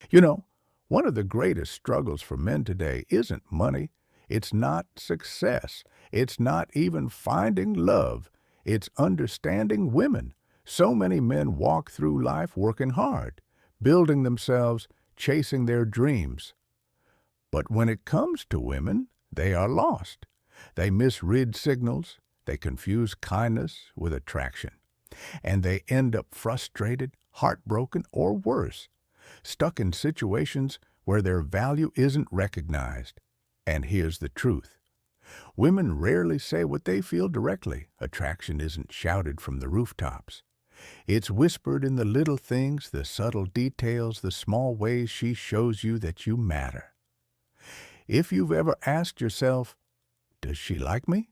You know, one of the greatest struggles for men today isn't money. It's not success. It's not even finding love. It's understanding women. So many men walk through life working hard, building themselves, chasing their dreams. But when it comes to women, they are lost. They misread signals. They confuse kindness with attraction. And they end up frustrated, heartbroken, or worse, stuck in situations where their value isn't recognized. And here's the truth. Women rarely say what they feel directly. Attraction isn't shouted from the rooftops. It's whispered in the little things, the subtle details, the small ways she shows you that you matter. If you've ever asked yourself, does she like me?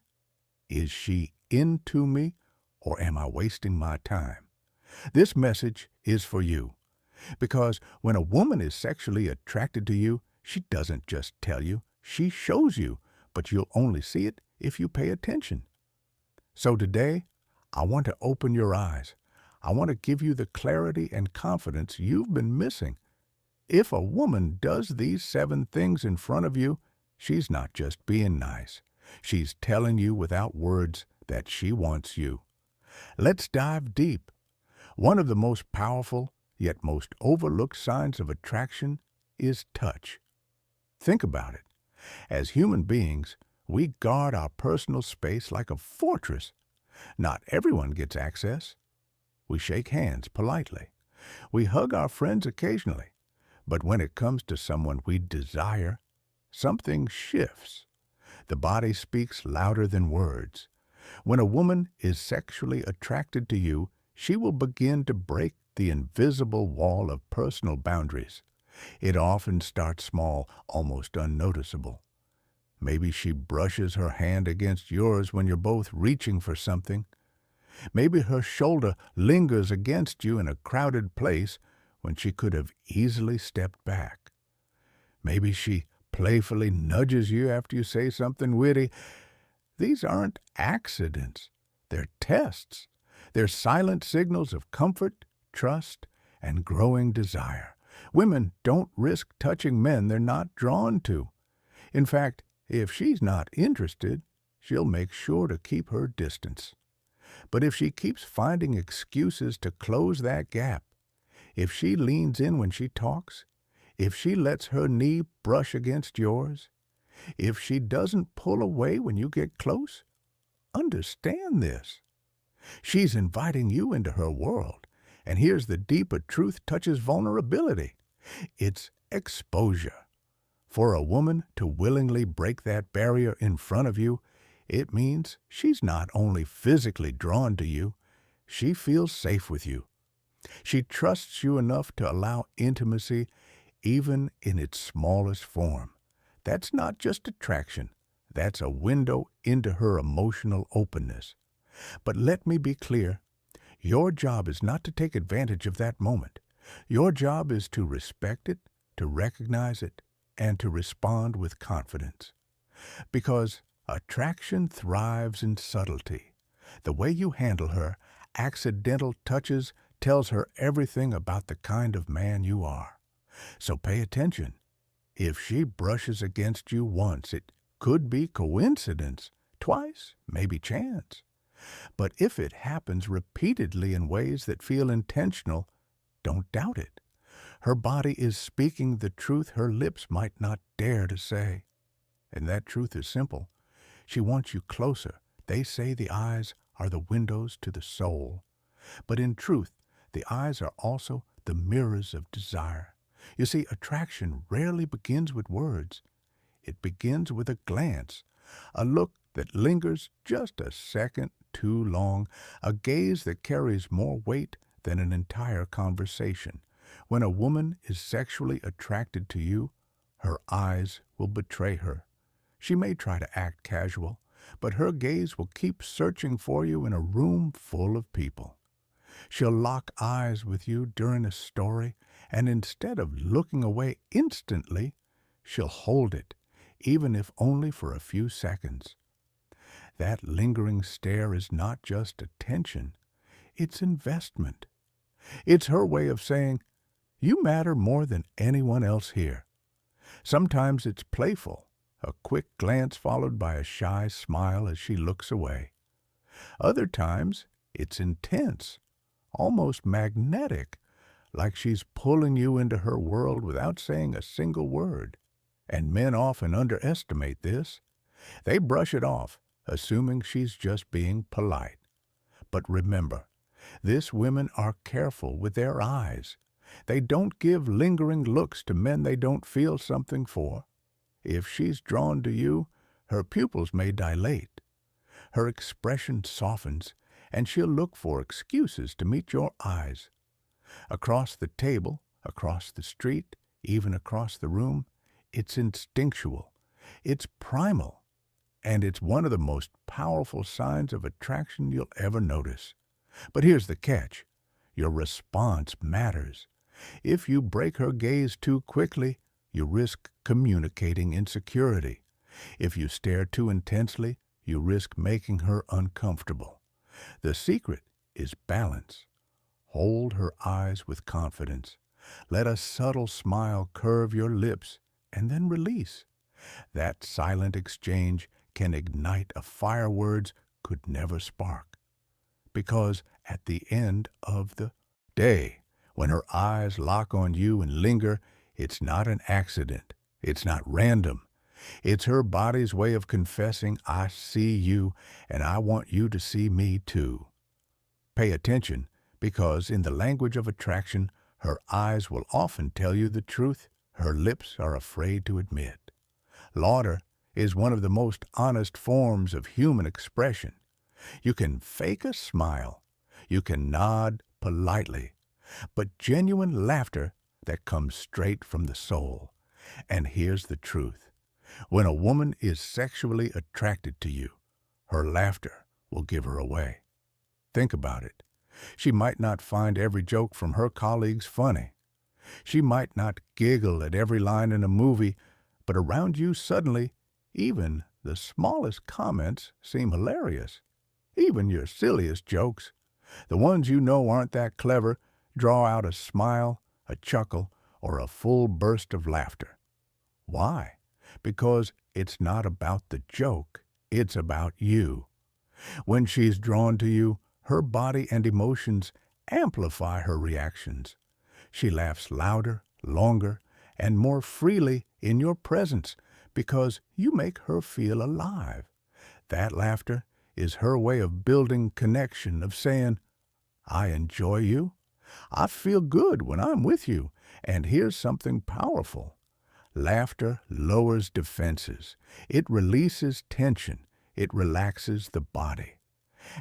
Is she into me? Or am I wasting my time? This message is for you. Because when a woman is sexually attracted to you, she doesn't just tell you, she shows you, but you'll only see it if you pay attention. So today, I want to open your eyes. I want to give you the clarity and confidence you've been missing. If a woman does these 7 things in front of you, she's not just being nice. She's telling you without words that she wants you. Let's dive deep. One of the most powerful, yet most overlooked signs of attraction is touch. Think about it. As human beings, we guard our personal space like a fortress. Not everyone gets access. We shake hands politely. We hug our friends occasionally. But when it comes to someone we desire, something shifts. The body speaks louder than words. When a woman is sexually attracted to you, she will begin to break the invisible wall of personal boundaries. It often starts small, almost unnoticeable. Maybe she brushes her hand against yours when you're both reaching for something. Maybe her shoulder lingers against you in a crowded place when she could have easily stepped back. Maybe she playfully nudges you after you say something witty. These aren't accidents. They're tests. They're silent signals of comfort, trust, and growing desire. Women don't risk touching men they're not drawn to. In fact, if she's not interested, she'll make sure to keep her distance. But if she keeps finding excuses to close that gap, if she leans in when she talks, if she lets her knee brush against yours, if she doesn't pull away when you get close, understand this. She's inviting you into her world. And here's the deeper truth touches vulnerability. It's exposure. For a woman to willingly break that barrier in front of you, it means she's not only physically drawn to you, she feels safe with you. She trusts you enough to allow intimacy even in its smallest form. That's not just attraction. That's a window into her emotional openness. But let me be clear. Your job is not to take advantage of that moment. Your job is to respect it, to recognize it, and to respond with confidence. Because attraction thrives in subtlety. The way you handle her, accidental touches, tells her everything about the kind of man you are. So pay attention. If she brushes against you once, it could be coincidence. Twice, maybe chance. But if it happens repeatedly in ways that feel intentional, don't doubt it. Her body is speaking the truth her lips might not dare to say. And that truth is simple. She wants you closer. They say the eyes are the windows to the soul. But in truth, the eyes are also the mirrors of desire. You see, attraction rarely begins with words. It begins with a glance, a look that lingers just a second too long, a gaze that carries more weight than an entire conversation. When a woman is sexually attracted to you, her eyes will betray her. She may try to act casual, but her gaze will keep searching for you in a room full of people. She'll lock eyes with you during a story, and instead of looking away instantly, she'll hold it, even if only for a few seconds. That lingering stare is not just attention, it's investment. It's her way of saying, You matter more than anyone else here. Sometimes it's playful, a quick glance followed by a shy smile as she looks away. Other times, it's intense, almost magnetic, like she's pulling you into her world without saying a single word. And men often underestimate this. They brush it off, assuming she's just being polite. But remember, these women are careful with their eyes. They don't give lingering looks to men they don't feel something for. If she's drawn to you, her pupils may dilate. Her expression softens, and she'll look for excuses to meet your eyes. Across the table, across the street, even across the room, it's instinctual. It's primal. And it's one of the most powerful signs of attraction you'll ever notice. But here's the catch. Your response matters. If you break her gaze too quickly, you risk communicating insecurity. If you stare too intensely, you risk making her uncomfortable. The secret is balance. Hold her eyes with confidence. Let a subtle smile curve your lips, and then release. That silent exchange can ignite a fire words could never spark. Because at the end of the day, when her eyes lock on you and linger, it's not an accident. It's not random. It's her body's way of confessing, I see you, and I want you to see me too. Pay attention, because in the language of attraction, her eyes will often tell you the truth her lips are afraid to admit. Laughter is one of the most honest forms of human expression. You can fake a smile. You can nod politely. But genuine laughter that comes straight from the soul. And here's the truth. When a woman is sexually attracted to you, her laughter will give her away. Think about it. She might not find every joke from her colleagues funny. She might not giggle at every line in a movie, but around you suddenly, even the smallest comments seem hilarious. Even your silliest jokes, the ones you know aren't that clever, draw out a smile, a chuckle, or a full burst of laughter. Why? Because it's not about the joke, it's about you. When she's drawn to you, her body and emotions amplify her reactions. She laughs louder, longer, and more freely in your presence because you make her feel alive. That laughter is her way of building connection, of saying, I enjoy you. I feel good when I'm with you. And here's something powerful. Laughter lowers defenses. It releases tension. It relaxes the body.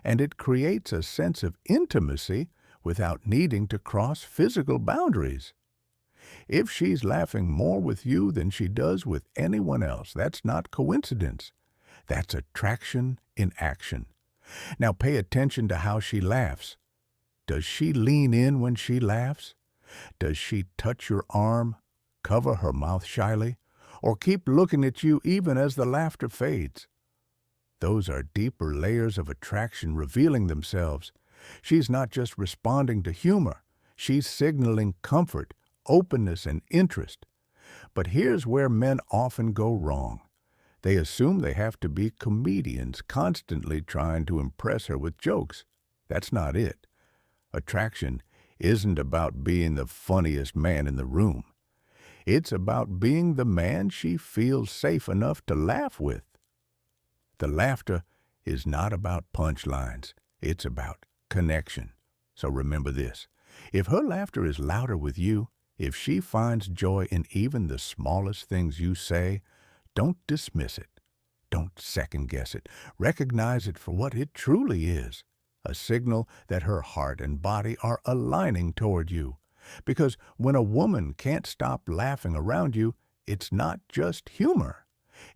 And it creates a sense of intimacy without needing to cross physical boundaries. If she's laughing more with you than she does with anyone else, that's not coincidence. That's attraction in action. Now pay attention to how she laughs. Does she lean in when she laughs? Does she touch your arm, cover her mouth shyly, or keep looking at you even as the laughter fades? Those are deeper layers of attraction revealing themselves. She's not just responding to humor. She's signaling comfort, openness, and interest. But here's where men often go wrong. They assume they have to be comedians, constantly trying to impress her with jokes. That's not it. Attraction isn't about being the funniest man in the room. It's about being the man she feels safe enough to laugh with. The laughter is not about punchlines. It's about connection. So remember this. If her laughter is louder with you, if she finds joy in even the smallest things you say, don't dismiss it. Don't second-guess it. Recognize it for what it truly is, a signal that her heart and body are aligning toward you. Because when a woman can't stop laughing around you, it's not just humor.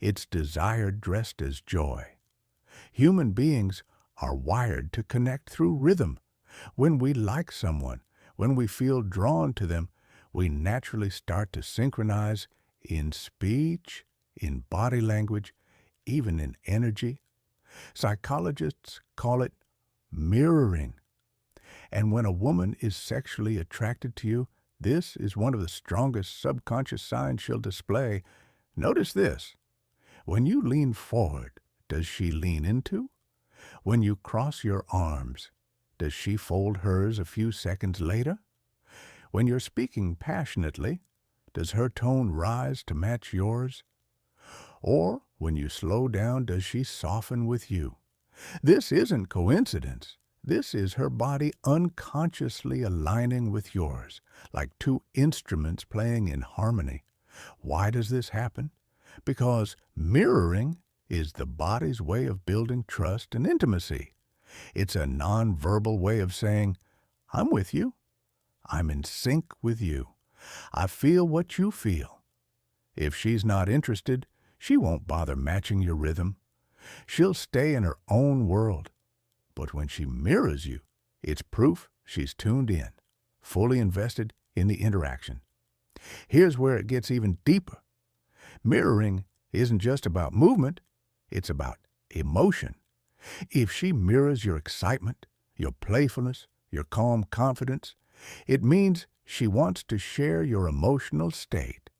It's desire dressed as joy. Human beings are wired to connect through rhythm. When we like someone, when we feel drawn to them, we naturally start to synchronize in speech, in body language, even in energy. Psychologists call it mirroring. And when a woman is sexually attracted to you, This is one of the strongest subconscious signs she'll display. Notice this. When you lean forward, does she lean into? When you cross your arms, does she fold hers a few seconds later? When you're speaking passionately, does her tone rise to match yours? Or when you slow down, does she soften with you? This isn't coincidence. This is her body unconsciously aligning with yours, like two instruments playing in harmony. Why does this happen? Because mirroring is the body's way of building trust and intimacy. It's a nonverbal way of saying, I'm with you. I'm in sync with you. I feel what you feel. If she's not interested, she won't bother matching your rhythm. She'll stay in her own world. But when she mirrors you, it's proof she's tuned in, fully invested in the interaction. Here's where it gets even deeper. Mirroring isn't just about movement, it's about emotion. If she mirrors your excitement, your playfulness, your calm confidence, it means she wants to share your emotional state.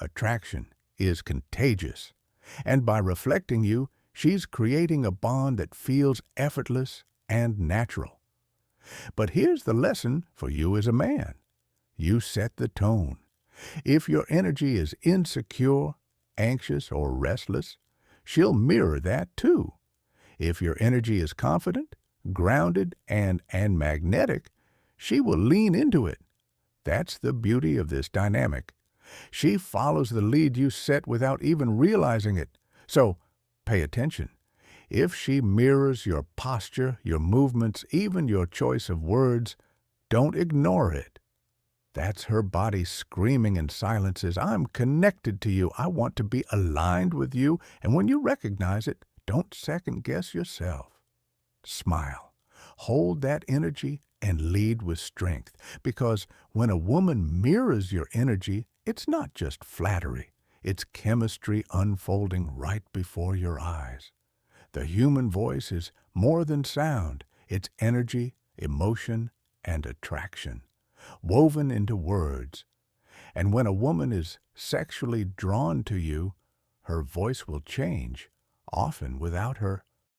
Attraction is contagious, and by reflecting you, she's creating a bond that feels effortless and natural. But here's the lesson for you as a man. You set the tone. If your energy is insecure, anxious, or restless, she'll mirror that too. If your energy is confident, grounded, and magnetic, she will lean into it. That's the beauty of this dynamic. She follows the lead you set without even realizing it. So, pay attention. If she mirrors your posture, your movements, even your choice of words, don't ignore it. That's her body screaming in silences, I'm connected to you. I want to be aligned with you. And when you recognize it, don't second-guess yourself. Smile. Hold that energy and lead with strength. Because when a woman mirrors your energy, it's not just flattery. It's chemistry unfolding right before your eyes. The human voice is more than sound. It's energy, emotion, and attraction, woven into words. And when a woman is sexually drawn to you, her voice will change, often without her